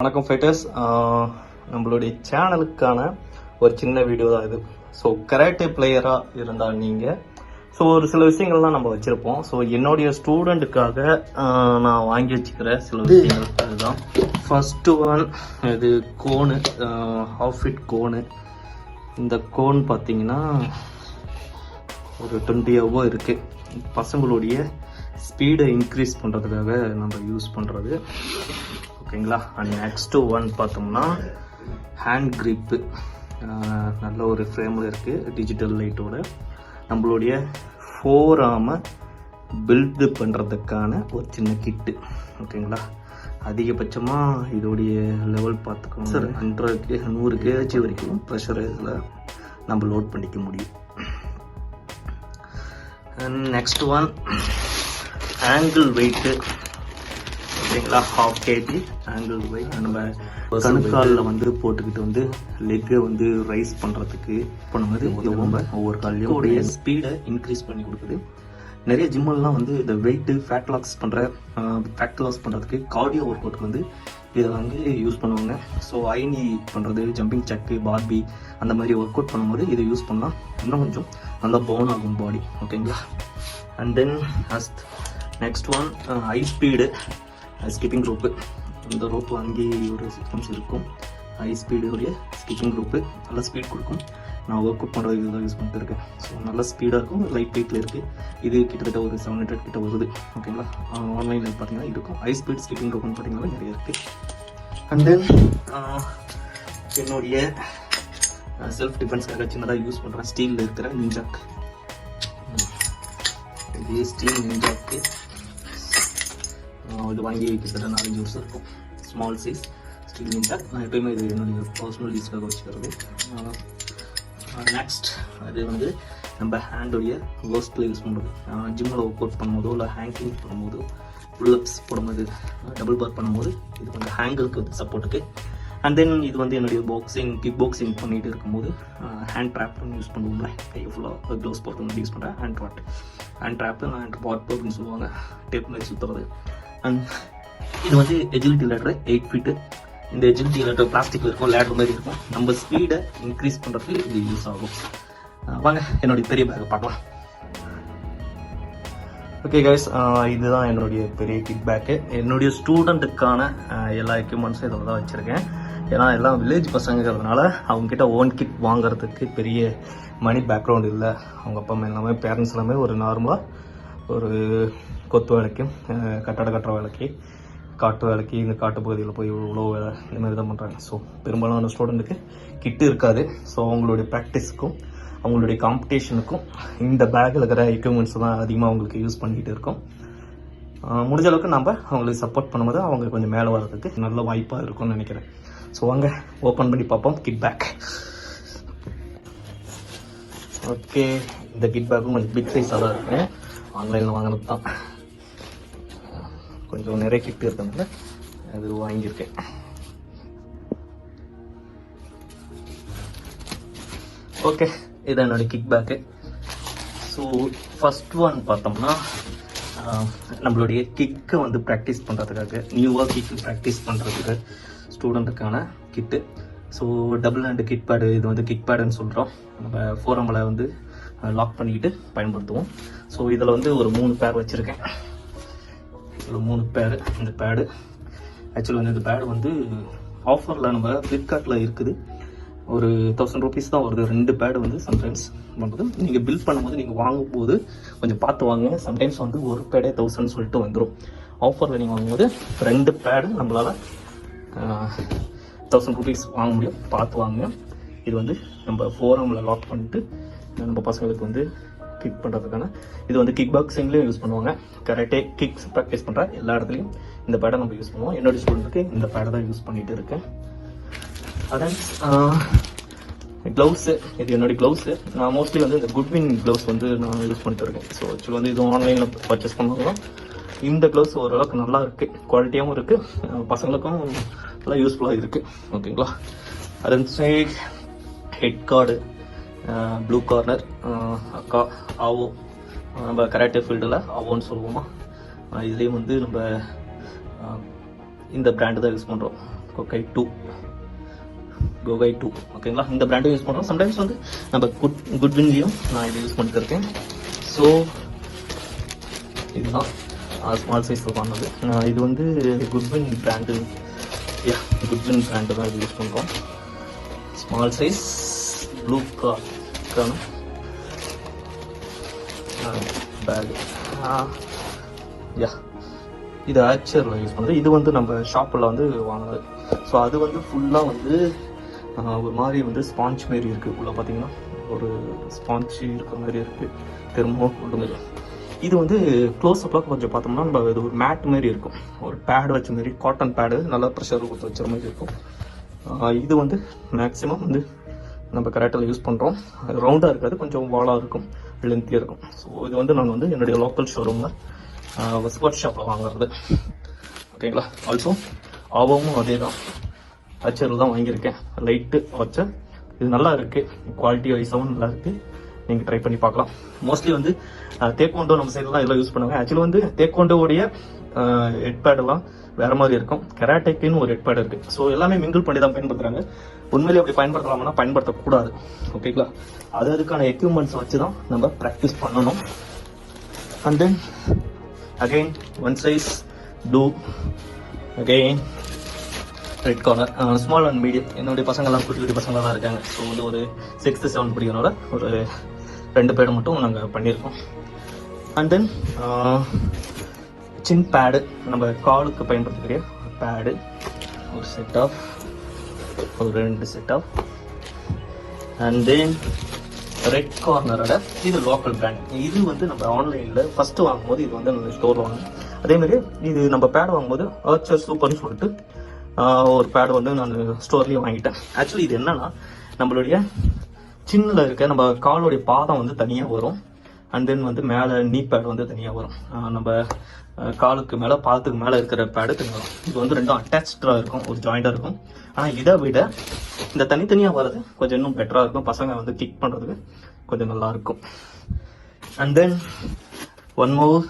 வணக்கம் ஃபைட்டர்ஸ், நம்மளுடைய சேனலுக்கான ஒரு சின்ன வீடியோ தான் இது. ஸோ கராட்டே பிளேயராக இருந்தால் நீங்கள் ஒரு சில விஷயங்கள்லாம் நம்ம வச்சுருப்போம். ஸோ என்னுடைய ஸ்டூடெண்ட்டுக்காக நான் வாங்கி வச்சுக்கிற சில விஷயங்கள் அதுதான். ஃபஸ்ட்டு ஒன், இது கோனு, ஹாஃப் ஃபிட் கோனு. இந்த கோன் பார்த்தீங்கன்னா ஒரு 20 எவ்வளோ இருக்குது. பசங்களுடைய ஸ்பீடை இன்க்ரீஸ் பண்ணுறதுக்காக நம்ம யூஸ் பண்ணுறது, ஓகேங்களா. அண்ட் நெக்ஸ்ட்டு ஒன் பார்த்தோம்னா ஹேண்ட் க்ரிப்பு. நல்ல ஒரு ஃப்ரேமில் இருக்குது, டிஜிட்டல் லைட்டோட. நம்மளுடைய ஃபோர் ஆர்மை பில்டு பண்ணுறதுக்கான ஒரு சின்ன கிட்டு, ஓகேங்களா. அதிகபட்சமாக இதோடைய லெவல் பார்த்துக்கோங்க சார், 100 kg வரைக்கும் ப்ரெஷர் இதில் நம்ம லோட் பண்ணிக்க முடியும். And next one angle weight, ஓகேங்களா. 1/2 kg ஆங்கிள் வெயிட். நம்ம கணுக்காலில் வந்து போட்டுக்கிட்டு வந்து லெக்கை வந்து ரைஸ் பண்ணுறதுக்கு பண்ணும்போது உதவும். ஒவ்வொரு காலையும் உடைய ஸ்பீடை இன்க்ரீஸ் பண்ணி கொடுக்குது. நிறைய ஜிம்மெல்லாம் வந்து இந்த வெயிட்டு ஃபேட் லாஸ் பண்ணுறதுக்கு கார்டியோ ஒர்க் அவுட் வந்து இதை வந்து யூஸ் பண்ணுவாங்க. ஸோ ஐனி பண்ணுறது, ஜம்பிங் சக்கு, பார்பி அந்த மாதிரி ஒர்க் அவுட் பண்ணும்போது இதை யூஸ் பண்ணால் இன்னும் கொஞ்சம் நல்லா பவுன் ஆகும் பாடி, ஓகேங்களா. And then next one high speed skipping rope. இந்த ரோப்பு வாங்கி ஒரு 6 months இருக்கும். ஹை ஸ்பீடுடைய ஸ்கிப்பிங் ரோப்பு நல்லா ஸ்பீட் கொடுக்கும். நான் ஒர்க் அவுட் பண்ணுறது இதுதான் யூஸ் பண்ணிட்டு இருக்கேன். ஸோ நல்லா ஸ்பீடாக இருக்கும், லைட் வெயிட்டில் இருக்குது. இது கிட்டத்தட்ட ஒரு 700 கிட்ட வருது, ஓகேங்களா. ஆன்லைனில் பார்த்தீங்கன்னா இருக்கும். ஹை ஸ்பீட் ஸ்கிப்பிங் ரோப்புன்னு பார்த்தீங்கன்னா நிறைய இருக்குது. அண்ட் தென் என்னுடைய செல்ஃப் டிஃபென்ஸ்க்காக சின்னதாக யூஸ் பண்ணுறேன் ஸ்டீலில் இருக்கிற நிஞ்சாக். இது ஸ்டீல் நிஞ்சாக்கு. இது வாங்கி கிட்டத்தட்ட 4-5 வருஷம் இருக்கும். Small size steel nunchak. நான் எப்பயுமே இது என்னுடைய பர்சனல் யூஸ்க்காக வச்சுக்கிறது. நெக்ஸ்ட் அது வந்து நம்ம ஹேண்டுடைய வோஸ்ட்டில் யூஸ் பண்ணுறது. ஜிம்மில் ஒர்க் அவுட் பண்ணும்போதோ இல்லை ஹேங்கிங் பண்ணும்போதோ, புல்லப்ஸ் போடும்போது, டபுள் பார் பண்ணும்போது இது கொஞ்சம் ஹேங்கிளுக்கு வந்து சப்போர்ட்டுக்கு. அண்ட் தென் இது வந்து என்னுடைய கிக் பாக்ஸிங் பண்ணிகிட்டு இருக்கும்போது ஹேண்ட் ட்ராப்னு யூஸ் பண்ணுவோம்ல, கை ஃபுல்லாக க்ளவுஸ் போட்டு யூஸ் பண்ணுறேன். ஹேண்ட் ட்ராப்பு ஹேண்ட் பாட் அப்படின்னு சொல்லுவாங்க, டேப் மாதிரி சுற்றுறது. அண்ட் இது வந்து எஜிலிட்டி லேடர் 8 feet. இந்த எஜிலிட்டி லேடர் பிளாஸ்டிக்கில் இருக்கும், லேடர் மாதிரி இருக்கும். நம்ம ஸ்பீடை இன்க்ரீஸ் பண்ணுறதுக்கு இது யூஸ் ஆகும். வாங்க என்னுடைய பெரிய பேக்கை பார்க்கலாம். ஓகே கைஸ், இதுதான் என்னுடைய பெரிய கிட் பேக்கு. என்னுடைய ஸ்டூடெண்ட்டுக்கான எல்லா எக்யூப்மெண்ட்ஸும் இதில் தான் வச்சுருக்கேன். ஏன்னா எல்லாம் வில்லேஜ் பசங்கிறதுனால அவங்கக்கிட்ட ஓன் கிட் வாங்குறதுக்கு பெரிய மணி பேக்ரவுண்ட் இல்லை. அவங்க அப்பா அம்மா எல்லாமே பேரண்ட்ஸ் எல்லாமே ஒரு நார்மலாக ஒரு கொத்து வேலைக்கும், கட்டட கட்டுற வேலைக்கு, காட்டு வேலைக்கு, இந்த காட்டு பகுதியில் போய் உழவு வேலை இந்த மாதிரி தான் பண்ணுறாங்க. ஸோ பெரும்பாலான ஸ்டூடெண்ட்டுக்கு கிட்டு இருக்காது. ஸோ அவங்களுடைய ப்ராக்டிஸுக்கும் அவங்களுடைய காம்படிஷனுக்கும் இந்த பேக்கில் இருக்கிற எக்யூப்மெண்ட்ஸ் தான் அதிகமாக அவங்களுக்கு யூஸ் பண்ணிக்கிட்டு இருக்கோம். முடிஞ்ச அளவுக்கு நம்ம அவங்களுக்கு சப்போர்ட் பண்ணும்போது அவங்க கொஞ்சம் மேலே வர்றதுக்கு நல்ல வாய்ப்பாக இருக்கும்னு நினைக்கிறேன். ஸோ வாங்க ஓப்பன் பண்ணி பார்ப்போம் கிட் பேக். ஓகே, இந்த கிட் பேக்கும் கொஞ்சம் பிக் சைஸாக தான் இருக்கும். ஆன்லைனில் வாங்கினது தான். கொஞ்சம் நிறைய கிட் இருக்கிறதுனால அது வாங்கியிருக்கேன். ஓகே, இதான் என்னோட kick bag. So first one பார்த்தோம்னா நம்மளுடைய கிக்கை வந்து ப்ராக்டிஸ் பண்ணுறதுக்காக, நியூவாக கிக்கு ப்ராக்டிஸ் பண்ணுறதுக்கு ஸ்டூடெண்ட்டுக்கான kit. So double hand kick pad, இது வந்து கிக் பேடுன்னு சொல்கிறோம். நம்ம ஃபோரமில் வந்து லாக் பண்ணிக்கிட்டு பயன்படுத்துவோம். ஸோ இதில் வந்து ஒரு 3 பேர் வச்சுருக்கேன். இதில் 3 பேர். இந்த பேடு ஆக்சுவலி வந்து இந்த பேடு வந்து ஆஃபரில் நம்ம ஃப்ளிப்கார்ட்டில் இருக்குது. ஒரு 1000 rupees தான் வருது. 2 பேடு வந்து சம்டைம்ஸ் பண்ணுறது. நீங்கள் பில் பண்ணும்போது, நீங்கள் வாங்கும்போது கொஞ்சம் பார்த்து வாங்க. சம்டைம்ஸ் வந்து ஒரு பேடே 1000 சொல்லிட்டு வந்துடும். ஆஃபரில் நீங்கள் வாங்கும்போது 2 பேடு நம்மளால் 1000 rupees வாங்க முடியும். பார்த்து வாங்க. இது வந்து நம்ம ஃபோரமில் லாக் பண்ணிட்டு நம்ம பசங்களுக்கு வந்து கிக் பண்ணுறதுக்கான, இது வந்து கிக் பாக்ஸிங்லேயும் யூஸ் பண்ணுவாங்க. கராட்டே கிக்ஸ் ப்ராக்டிஸ் பண்ணுற எல்லா இடத்துலையும் இந்த பேடை நம்ம யூஸ் பண்ணுவோம். என்னோடய ஸ்டூடெண்ட்டுக்கு இந்த பேடை தான் யூஸ் பண்ணிகிட்டு இருக்கேன். அதான் க்ளவுஸு. இது என்னுடைய க்ளவுஸு. நான் மோஸ்ட்லி வந்து இந்த குட்வின் க்ளவுஸ் வந்து நான் யூஸ் பண்ணிட்டு இருக்கேன். ஸோ ஆக்சுவலி வந்து இது ஆன்லைனில் பர்ச்சேஸ் பண்ணுவோம். இந்த க்ளவுஸ் ஓரளவுக்கு நல்லா இருக்குது, குவாலிட்டியாகவும் இருக்குது, பசங்களுக்கும் நல்லா யூஸ்ஃபுல்லாக இருக்குது, ஓகேங்களா. அதன் side head guard, blue corner, அக்கா ஆவோ, நம்ம கராட்டே ஃபீல்டில் ஆவோன்னு சொல்லுவோமா. இதுலேயும் வந்து நம்ம இந்த பிராண்டு தான் யூஸ் பண்ணுறோம். கோகை 2 ஓகேங்களா. இந்த பிராண்டும் யூஸ் பண்ணுறோம். சம்டைம்ஸ் வந்து நம்ம குட்வின்லேயும் நான் இதை யூஸ் பண்ணிட்டு இருக்கேன். ஸோ இதுதான் ஸ்மால் சைஸில் பண்ணது. இது வந்து குட்வின் பிராண்டு தான் இது யூஸ் பண்ணுறோம். ஸ்மால் சைஸ் ப்ளூ கார்க்கான பேக். இது ஆக்சரில் யூஸ் பண்ணுறது. இது வந்து நம்ம ஷாப்பில் வந்து வாங்கினது. ஸோ அது வந்து ஃபுல்லாக வந்து ஒரு மாதிரி வந்து ஸ்பாஞ்ச் மாரி இருக்குது. உள்ளே பார்த்தீங்கன்னா ஒரு ஸ்பாஞ்சு இருக்கிற மாதிரி இருக்குது. திரும்பவும் கொண்டு இது வந்து க்ளோஸ்அப்பில் கொஞ்சம் பார்த்தோம்னா நம்ம இது ஒரு மேட் மாரி இருக்கும். ஒரு பேடு வச்ச மாதிரி, காட்டன் பேடு, நல்லா ப்ரெஷர் கொடுத்து வச்சுற மாதிரி இருக்கும். இது வந்து மேக்ஸிமம் வந்து நம்ம கராட்டில் யூஸ் பண்ணுறோம். ரவுண்டாக இருக்காது, கொஞ்சம் வாலாக இருக்கும், லென்த்தியாக இருக்கும். ஸோ இது வந்து நாங்கள் வந்து என்னுடைய லோக்கல் ஷோரூமில் ஸ்போர்ட்ஸ் ஷாப்பில் வாங்குறது. ஓகேங்களா. ஆல்சோ ஆவோவும் அதே தான், அச்சரில் தான் வாங்கியிருக்கேன். லைட்டு வச்சர் இது நல்லா இருக்குது, குவாலிட்டி வைஸாகவும் நல்லா இருக்குது. நீங்கள் ட்ரை பண்ணி பார்க்கலாம். மோஸ்ட்லி வந்து தேக்கோண்டோ நம்ம சைட்லாம் இதெல்லாம் யூஸ் பண்ணுவாங்க. ஆக்சுவலி வந்து தேக்கோண்டோடைய ஹெட் பேடெல்லாம் வேறு மாதிரி இருக்கும். கராட்டேக்குன்னு ஒரு ஹெட் பேட் இருக்குது. ஸோ எல்லாமே மிங்கிள் பண்ணி தான் பயன்படுத்துகிறாங்க. உண்மையிலே அப்படி பயன்படுத்தலாம்னா பயன்படுத்தக்கூடாது. ஓகேங்களா. அதுக்கான எக்யூப்மெண்ட்ஸ் வச்சு தான் நம்ம ப்ராக்டிஸ் பண்ணணும். And then again one size blue, again red corner, small and medium. என்னுடைய பசங்கள்லாம் குட்டி பசங்களாக தான் இருக்காங்க. ஸோ வந்து ஒரு 6th 7th படிக்கிறனால ஒரு 2 பேடு மட்டும் நாங்கள் பண்ணியிருக்கோம். அண்ட் தென் சின் பேடு, நம்ம காலுக்கு பயன்படுத்தக்கூடிய பேடு, ஒரு செட் ஆஃப், ஒரு 2 set of. And then red கார்னரோட இது லோக்கல் பிராண்ட். இது வந்து நம்ம ஆன்லைனில் ஃபஸ்ட்டு வாங்கும்போது இது வந்து நம்ம ஸ்டோரில் வாங்கணும். அதேமாதிரி இது நம்ம பேடு வாங்கும்போது ஆர்ச்சர் சூப்பர்னு சொல்லிட்டு ஒரு பேடு வந்து நான் ஸ்டோர்லேயே வாங்கிட்டேன். ஆக்சுவலி இது என்னன்னா, நம்மளுடைய சின்னில் இருக்க நம்ம காலுடைய பாதம் வந்து தனியாக வரும். அண்ட் தென் வந்து மேலே நீ பேடு வந்து தனியாக வரும். நம்ம காலுக்கு மேலே பாதத்துக்கு மேலே இருக்கிற பேடு தனியாக வரும். இது வந்து ரெண்டும் அட்டாச்சாக இருக்கும், ஒரு ஜாயிண்டாக இருக்கும். ஆனால் இதை விட இந்த தனித்தனியாக வர்றது கொஞ்சம் இன்னும் பெட்டராக இருக்கும். பசங்க வந்து கிக் பண்ணுறதுக்கு கொஞ்சம் நல்லா இருக்கும். And then one more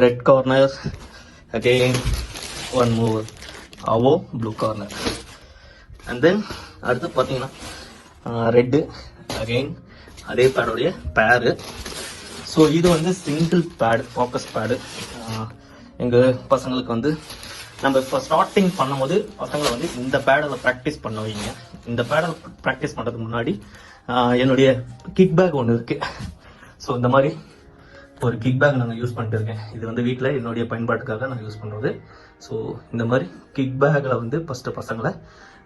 red corner, again one more அவோ ப்ளூ கார்னர். அண்ட் தென் அடுத்து பார்த்தீங்கன்னா ரெட்டு, அகெயின் அதே பேடோடைய பேரு. ஸோ இது வந்து சிங்கிள் பேடு, ஃபோக்கஸ் பேடு. எங்கள் பசங்களுக்கு வந்து நம்ம இப்போ ஸ்டார்டிங் பண்ணும்போது பசங்களை வந்து இந்த பேடில் ப்ராக்டிஸ் பண்ண வைங்க. இந்த பேடில் ப்ராக்டிஸ் பண்ணுறதுக்கு முன்னாடி என்னுடைய கிக் பேக் ஒன்று இருக்குது. ஸோ இந்த மாதிரி ஒரு கிக் பேக் நாங்கள் யூஸ் பண்ணிட்டு இருக்கேன். இது வந்து வீட்டில் என்னுடைய பயன்பாட்டுக்காக நான் யூஸ் பண்ணுறது. ஸோ இந்த மாதிரி கிக் பேக்கில் வந்து ஃபஸ்ட்டு பசங்களை,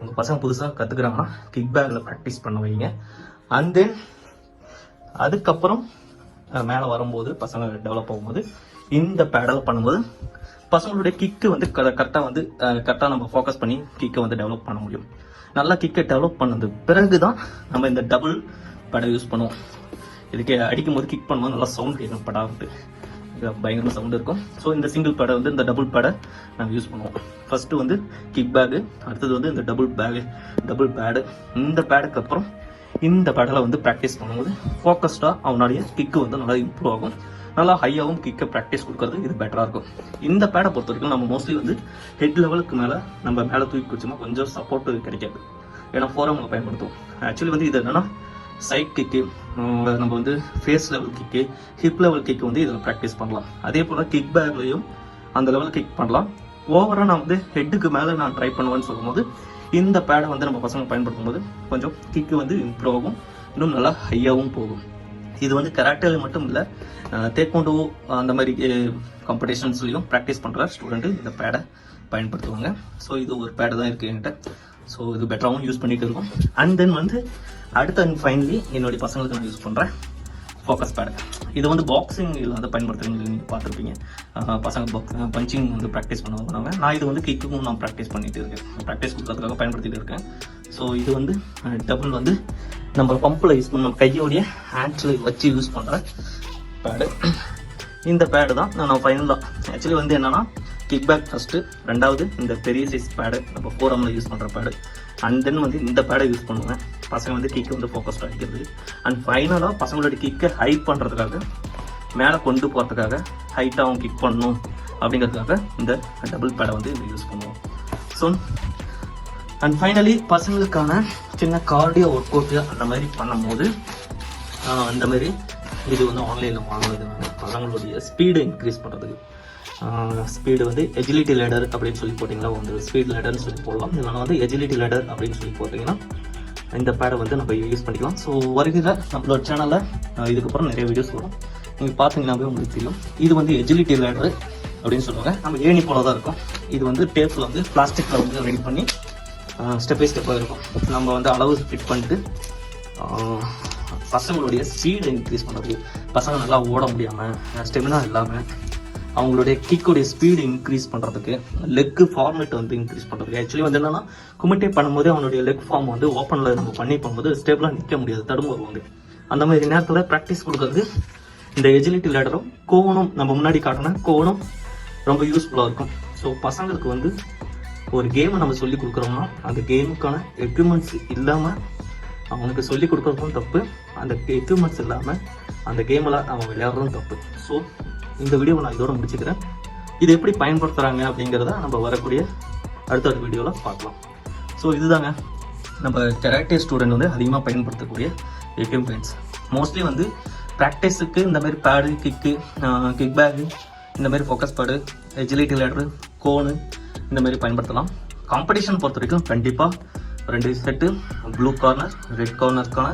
உங்கள் பசங்க புதுசாக கற்றுக்குறாங்கன்னா கிக் பேக்கில் ப்ராக்டிஸ் பண்ண வைங்க. அண்ட் தென் அதுக்கப்புறம் மேலே வரும்போது பசங்க டெவலப் ஆகும்போது இந்த பேடல் பண்ணும்போது பசங்களுடைய கிக்கு வந்து கரெக்டாக நம்ம ஃபோக்கஸ் பண்ணி கிக்கை வந்து டெவலப் பண்ண முடியும். நல்லா கிக்கை டெவலப் பண்ணது பிறகு தான் நம்ம இந்த டபுள் பேடை யூஸ் பண்ணுவோம். இதுக்கு அடிக்கும்போது கிக் பண்ணும்போது நல்லா சவுண்ட் கேட்கும், படாவிட்டு பயங்கரமாக சவுண்ட் இருக்கும். ஸோ இந்த சிங்கிள் பேடை வந்து இந்த டபுள் பேடை நாங்கள் யூஸ் பண்ணுவோம். ஃபஸ்ட்டு வந்து கிக் பேகு, அடுத்தது வந்து இந்த டபுள் பேடு. இந்த பேடுக்கு அப்புறம் இந்த பேடில் வந்து ப்ராக்டிஸ் பண்ணும்போது ஃபோக்கஸ்டாக அவனுடைய கிக்கு வந்து நல்லா இம்ப்ரூவ் ஆகும். நல்லா ஹையாகவும் கிக்கை ப்ராக்டிஸ் கொடுக்கறது இது பெட்டராக இருக்கும். இந்த பேடை பொறுத்த வரைக்கும் நம்ம மோஸ்ட்லி வந்து ஹெட் லெவலுக்கு மேலே நம்ம மேலே தூக்கி வச்சோம்னா கொஞ்சம் சப்போர்ட்டு கிடைக்காது. ஏன்னா ஃபோரம் பயன்படுத்துவோம். ஆக்சுவலி வந்து இது என்னென்னா சைட் கிக்கு, நம்ம வந்து face level kick, hip level kick வந்து இதில் ப்ராக்டிஸ் பண்ணலாம். அதே போல் கிக் பேக்லையும் அந்த லெவல் கிக் பண்ணலாம். ஓவராக நான் வந்து ஹெட்டுக்கு மேலே நான் ட்ரை பண்ணுவேன்னு சொல்லும்போது இந்த பேடை வந்து நம்ம பசங்க பயன்படுத்தும் போது கொஞ்சம் கிக்கு வந்து இம்ப்ரூவ் ஆகும், இன்னும் நல்லா ஹையாகவும் போகும். இது வந்து கராட்டேல மட்டும் இல்லை, தேக்கோண்டோ அந்த மாதிரி காம்படிஷன்ஸ்லையும் ப்ராக்டிஸ் பண்ணுற ஸ்டூடெண்ட்டு இந்த பேடை பயன்படுத்துவாங்க. ஸோ இது ஒரு பேடை தான் இருக்குது என்கிட்ட. ஸோ இது பெட்டராகவும் யூஸ் பண்ணிட்டு இருக்கோம். அண்ட் தென் வந்து அடுத்த அண்ட் ஃபைனலி என்னுடைய பசங்களுக்கு நான் யூஸ் பண்ணுறேன் ஃபோக்கஸ் பேடு. இது வந்து பாக்ஸிங் இதில் வந்து பயன்படுத்துறீங்க, நீங்கள் பார்த்துருப்பீங்க. பசங்க பஞ்சிங் வந்து ப்ராக்டிஸ் பண்ணுவாங்க. நான் இது வந்து கிக்குக்கும் நான் ப்ராக்டிஸ் பண்ணிட்டு இருக்கேன், ப்ராக்டிஸ் கொடுக்கறதுக்காக பயன்படுத்திட்டு இருக்கேன். ஸோ இது வந்து டபுள் வந்து நம்ம பம்பில் யூஸ் பண்ண, நம்ம கையோடைய ஹேண்ட்ஸில் வச்சு யூஸ் பண்ணுற பேடு. இந்த பேடு தான் நான் ஃபைனலாக ஆக்சுவலி வந்து என்னென்னா கிக் பேக் ஃபஸ்ட்டு, ரெண்டாவது இந்த பெரிய சைஸ் பேடு நம்ம ஃபோரமில் யூஸ் பண்ணுற பேடு. அண்ட் தென் வந்து இந்த பேடை யூஸ் பண்ணுவேன் பசங்க வந்து கிக்கை வந்து ஃபோக்கஸ்டாக அடிக்கிறது. அண்ட் ஃபைனலாக பசங்களோட கிக்கை ஹைட் பண்ணுறதுக்காக, மேலே கொண்டு போகிறதுக்காக, ஹைட்டாகவும் கிக் பண்ணணும் அப்படிங்கிறதுக்காக இந்த டபுள் பேடை வந்து யூஸ் பண்ணுவோம். ஸோ அண்ட் ஃபைனலி பசங்களுக்கான சின்ன கார்டியோ ஒர்க் அவுட் அந்த மாதிரி பண்ணும்போது அந்த மாதிரி இது வந்து ஆன்லைனில் வாங்கினது வந்து பசங்களுடைய ஸ்பீடு இன்க்ரீஸ் பண்ணுறதுக்கு. ஸ்பீடு வந்து எஜிலிட்டி லேடர் அப்படின்னு சொல்லி போட்டிங்கன்னா வந்து ஸ்பீட் லேடர்னு சொல்லி போடலாம். இல்லைனா வந்து எஜிலிட்டி லேடர் அப்படின்னு சொல்லி போட்டிங்கன்னா இந்த பேடை வந்து நம்ம யூஸ் பண்ணிக்கலாம். ஸோ வருகிற நம்மளோட சேனலில் இதுக்கப்புறம் நிறைய வீடியோஸ் வரும். நீங்கள் பார்த்தீங்கன்னாவே உங்களுக்கு தெரியும். இது வந்து எஜிலிட்டி லேடர் அப்படின்னு சொல்லுவாங்க. நம்ம ஏணி போல தான் இருக்கும். இது வந்து டேப்பில் வந்து பிளாஸ்டிக்கில் வந்து ரெடி பண்ணி ஸ்டெப் பை ஸ்டெப்பாக இருக்கும். நம்ம வந்து அளவு ஃபிட் பண்ணிட்டு பசங்களுடைய ஸ்பீடை இன்க்ரீஸ் பண்ணுறதுக்கு, பசங்க நல்லா ஓட முடியாமல் ஸ்டெமினா இல்லாமல் அவங்களுடைய கிக்கோடைய ஸ்பீடு இன்க்ரீஸ் பண்ணுறதுக்கு, லெக்கு ஃபார்மேட் வந்து இன்க்ரீஸ் பண்ணுறதுக்கு. ஆக்சுவலி வந்து என்னன்னா குமிட்டே பண்ணும்போது அவனுடைய லெக் ஃபார்ம் வந்து ஓப்பனில் நம்ம பண்ணி போகும்போது ஸ்டேபிளாக நிற்க முடியாது, தடுமாறும் வந்து. அந்த மாதிரி நேரத்தில் ப்ராக்டிஸ் கொடுக்கறது இந்த எஜிலிட்டி லேடரும் கோவனும் நம்ம முன்னாடி காட்டின கோவனும் ரொம்ப யூஸ்ஃபுல்லாக இருக்கும். ஸோ பசங்களுக்கு வந்து ஒரு கேமை நம்ம சொல்லி கொடுக்குறோம்னா அந்த கேமுக்கான எக்யூப்மெண்ட்ஸ் இல்லாமல் அவனுக்கு சொல்லி கொடுக்குறதும் தப்பு, அந்த எக்யூப்மெண்ட்ஸ் இல்லாமல் அந்த கேமில் அவன் விளையாடுறதும் தப்பு. ஸோ இந்த வீடியோவை நான் இதோட முடிச்சுக்கிறேன். இது எப்படி பயன்படுத்துகிறாங்க அப்படிங்கிறத நம்ம வரக்கூடிய அடுத்த வீடியோவில் பார்க்கலாம். ஸோ இதுதாங்க நம்ம கராட்டே ஸ்டூடெண்ட் வந்து அதிகமாக பயன்படுத்தக்கூடிய எக்யூப்மெண்ட்ஸ். மோஸ்ட்லி வந்து ப்ராக்டிஸுக்கு இந்த மாதிரி பேடு, கிக் பேகு, இந்த மாதிரி ஃபோக்கஸ் பேடு, எஜிலிட்டி லேடரு, கோனு இந்த மாதிரி பயன்படுத்தலாம். காம்படிஷன் பொறுத்த வரைக்கும் கண்டிப்பாக 2 செட்டு ப்ளூ கார்னர், ரெட் கார்னருக்கான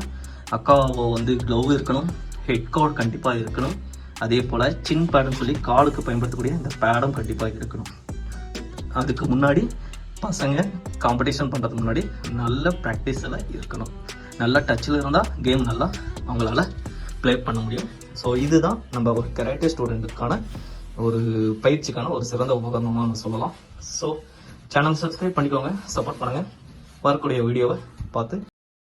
அக்காவோ வந்து க்ளவ் இருக்கணும், ஹெட் கார்டு கண்டிப்பாக இருக்கணும். அதே போல் சின் பேடுன்னு சொல்லி காலுக்கு பயன்படுத்தக்கூடிய இந்த பேடும் கண்டிப்பாக இருக்கணும். அதுக்கு முன்னாடி பசங்க காம்படிஷன் பண்ணுறதுக்கு முன்னாடி நல்ல ப்ராக்டிஸ் எல்லாம் இருக்கணும். நல்ல டச்சில் இருந்தால் கேம் நல்லா அவங்களால ப்ளே பண்ண முடியும். ஸோ இதுதான் நம்ம ஒரு கராட்டே ஸ்டூடெண்ட்டுக்கான ஒரு பயிற்சிக்கான ஒரு சிறந்த உபகரணமாக நம்ம சொல்லலாம். ஸோ சேனல் சப்ஸ்கிரைப் பண்ணிக்கோங்க, சப்போர்ட் பண்ணுங்கள். வரக்கூடிய வீடியோவை பார்த்து